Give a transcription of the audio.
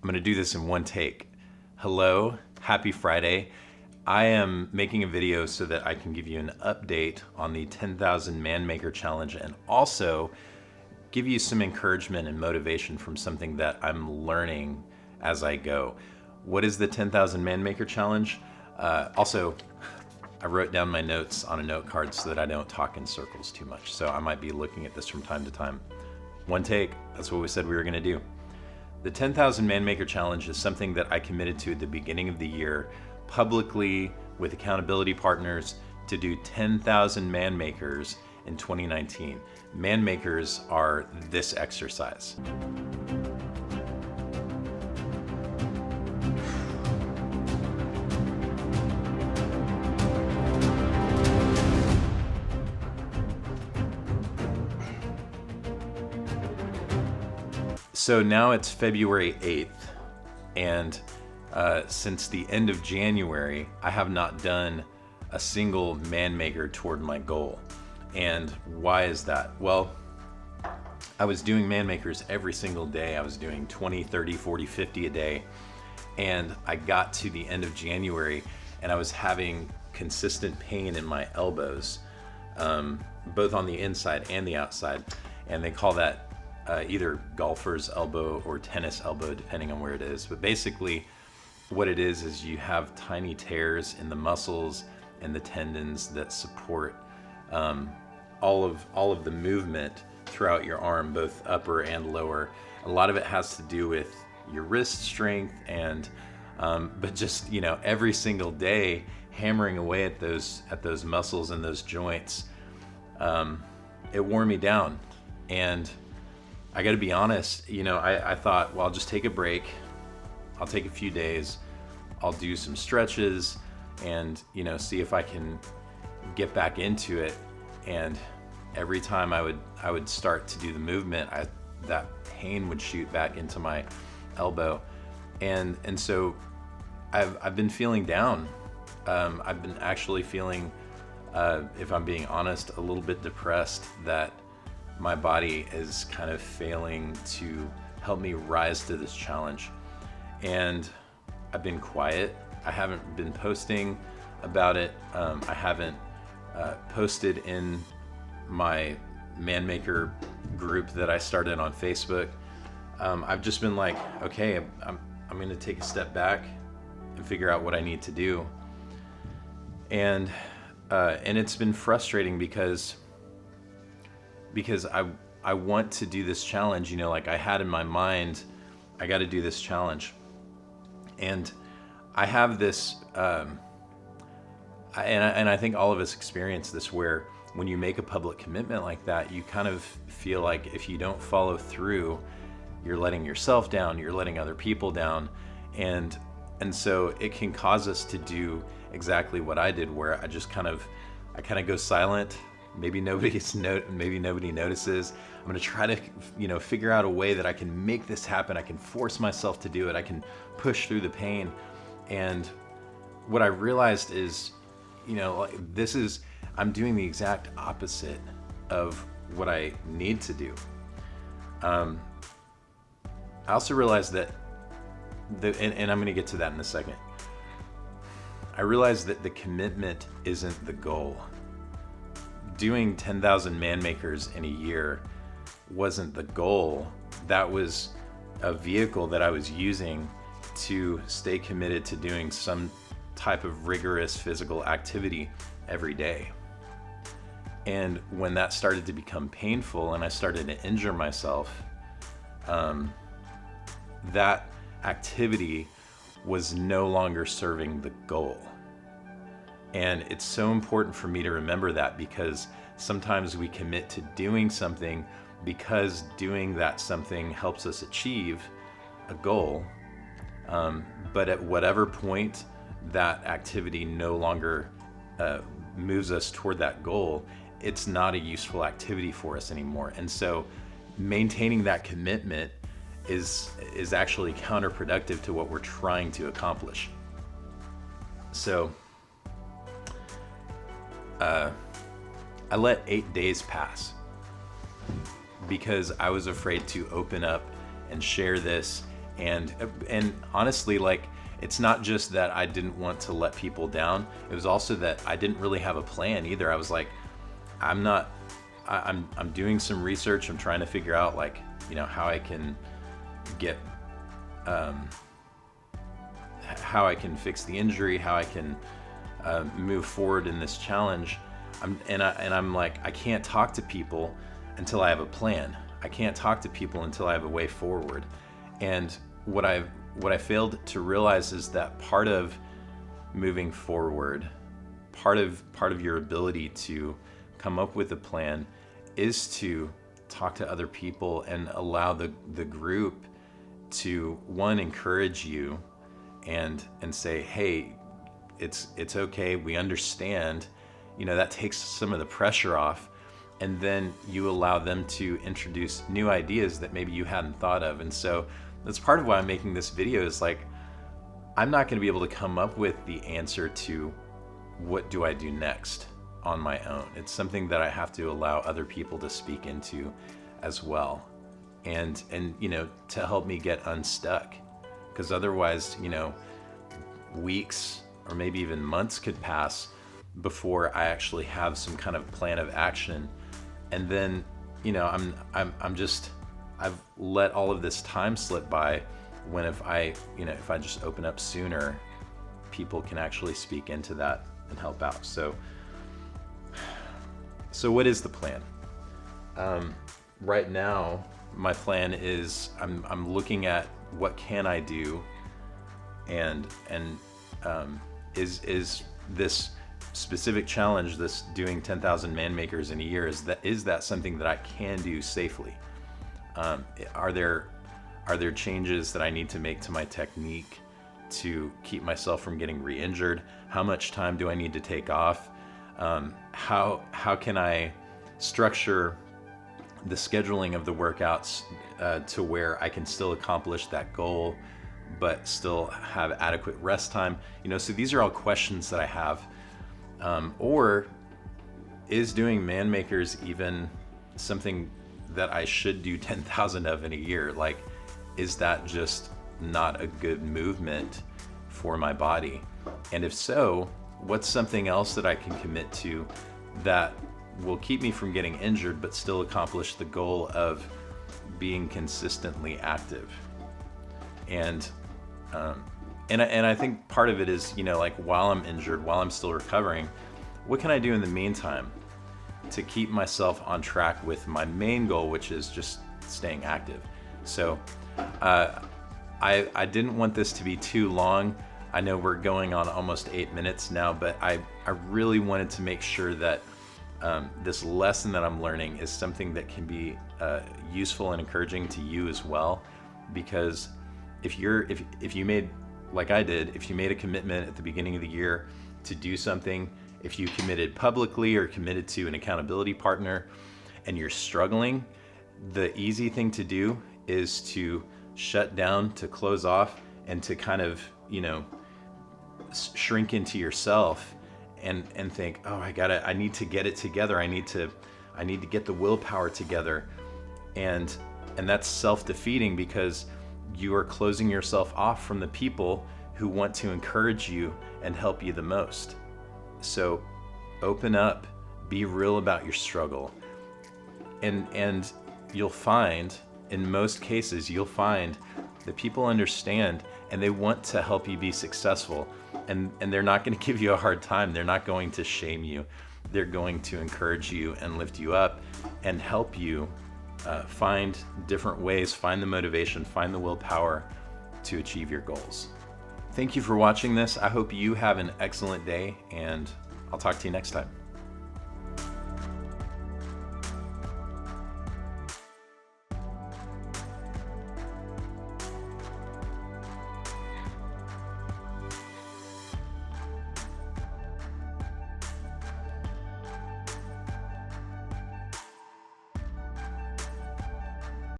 I'm gonna do this in one take. Hello, happy Friday. I am making a video so that I can give you an update on the 10,000 Man Maker Challenge and also give you some encouragement and motivation from something that I'm learning as I go. What is the 10,000 Man Maker Challenge? Also, I wrote down my notes on a note card so that I don't talk in circles too much. So I might be looking at this from time to time. One take, that's what we said we were gonna do. The 10,000 Man Maker Challenge is something that I committed to at the beginning of the year, publicly with accountability partners, to do 10,000 man makers in 2019. Man makers are this exercise. So now it's February 8th, and since the end of January, I have not done a single man maker toward my goal. And why is that? Well, I was doing man makers every single day. I was doing 20, 30, 40, 50 a day. And I got to the end of January and I was having consistent pain in my elbows, both on the inside and the outside. And they call that either golfer's elbow or tennis elbow, depending on where it is. But basically what it is you have tiny tears in the muscles and the tendons that support all of the movement throughout your arm, both upper and lower. A lot of it has to do with your wrist strength and but just, you know, every single day hammering away at those muscles and those joints, it wore me down. And I got to be honest, you know, I thought, well, I'll just take a break. I'll take a few days. I'll do some stretches and, you know, see if I can get back into it. And every time I would start to do the movement, that pain would shoot back into my elbow. And so I've been feeling down. I've been actually feeling, if I'm being honest, a little bit depressed that my body is kind of failing to help me rise to this challenge. And I've been quiet. I haven't been posting about it. I haven't posted in my Man Maker group that I started on Facebook. I've just been like, okay, I'm gonna take a step back and figure out what I need to do. And it's been frustrating because I want to do this challenge, you know, like I had in my mind, I got to do this challenge. And I have this, and I think all of us experience this, where when you make a public commitment like that, you kind of feel like if you don't follow through, you're letting yourself down, you're letting other people down. And so it can cause us to do exactly what I did, where I kind of go silent. Maybe nobody notices. I'm gonna try to, you know, figure out a way that I can make this happen. I can force myself to do it. I can push through the pain. And what I realized is, you know, I'm doing the exact opposite of what I need to do. I also realized that, and I'm gonna get to that in a second. I realized that the commitment isn't the goal. Doing 10,000 man makers in a year wasn't the goal. That was a vehicle that I was using to stay committed to doing some type of rigorous physical activity every day. And when that started to become painful and I started to injure myself, that activity was no longer serving the goal. And it's so important for me to remember that, because sometimes we commit to doing something because doing that something helps us achieve a goal. But at whatever point that activity no longer moves us toward that goal, it's not a useful activity for us anymore. And so maintaining that commitment is actually counterproductive to what we're trying to accomplish. So I let 8 days pass because I was afraid to open up and share this And honestly, like, it's not just that I didn't want to let people down. It was also that I didn't really have a plan either. I was like, I'm doing some research. I'm trying to figure out, like, how I can get, how I can fix the injury, how I can move forward in this challenge. I'm like, I can't talk to people until I have a plan. I can't talk to people until I have a way forward. And what I failed to realize is that part of moving forward, part of your ability to come up with a plan is to talk to other people and allow the group to, one, encourage you and say, hey, it's okay, we understand. That takes some of the pressure off. And then you allow them to introduce new ideas that maybe you hadn't thought of. And so that's part of why I'm making this video, is like, I'm not going to be able to come up with the answer to what do I do next on my own. It's something that I have to allow other people to speak into as well. And to help me get unstuck. Because otherwise, weeks or maybe even months could pass before I actually have some kind of plan of action. And then, I've let all of this time slip by, when if I just open up sooner, people can actually speak into that and help out. So what is the plan? Right now, my plan is I'm looking at what can I do, and is this specific challenge, this doing 10,000 man makers in a year, is that something that I can do safely? Are there changes that I need to make to my technique to keep myself from getting re-injured? How much time do I need to take off? How can I structure the scheduling of the workouts to where I can still accomplish that goal, but still have adequate rest time? So these are all questions that I have. Or is doing man makers even something that I should do 10,000 of in a year? Like, is that just not a good movement for my body? And if so, what's something else that I can commit to that will keep me from getting injured but still accomplish the goal of being consistently active? And I think part of it is, like, while I'm injured, while I'm still recovering, what can I do in the meantime to keep myself on track with my main goal, which is just staying active? So I didn't want this to be too long. I know we're going on almost 8 minutes now, but I really wanted to make sure that this lesson that I'm learning is something that can be useful and encouraging to you as well. Because if you made, like I did, if you made a commitment at the beginning of the year to do something, if you committed publicly or committed to an accountability partner and you're struggling, the easy thing to do is to shut down, to close off, and to kind of, shrink into yourself and think, oh, I need to get it together. I need to get the willpower together. And that's self-defeating, because you are closing yourself off from the people who want to encourage you and help you the most. So open up, be real about your struggle. And you'll find, in most cases, you'll find that people understand and they want to help you be successful. And they're not going to give you a hard time. They're not going to shame you. They're going to encourage you and lift you up and help you find different ways, find the motivation, find the willpower to achieve your goals. Thank you for watching this. I hope you have an excellent day, and I'll talk to you next time.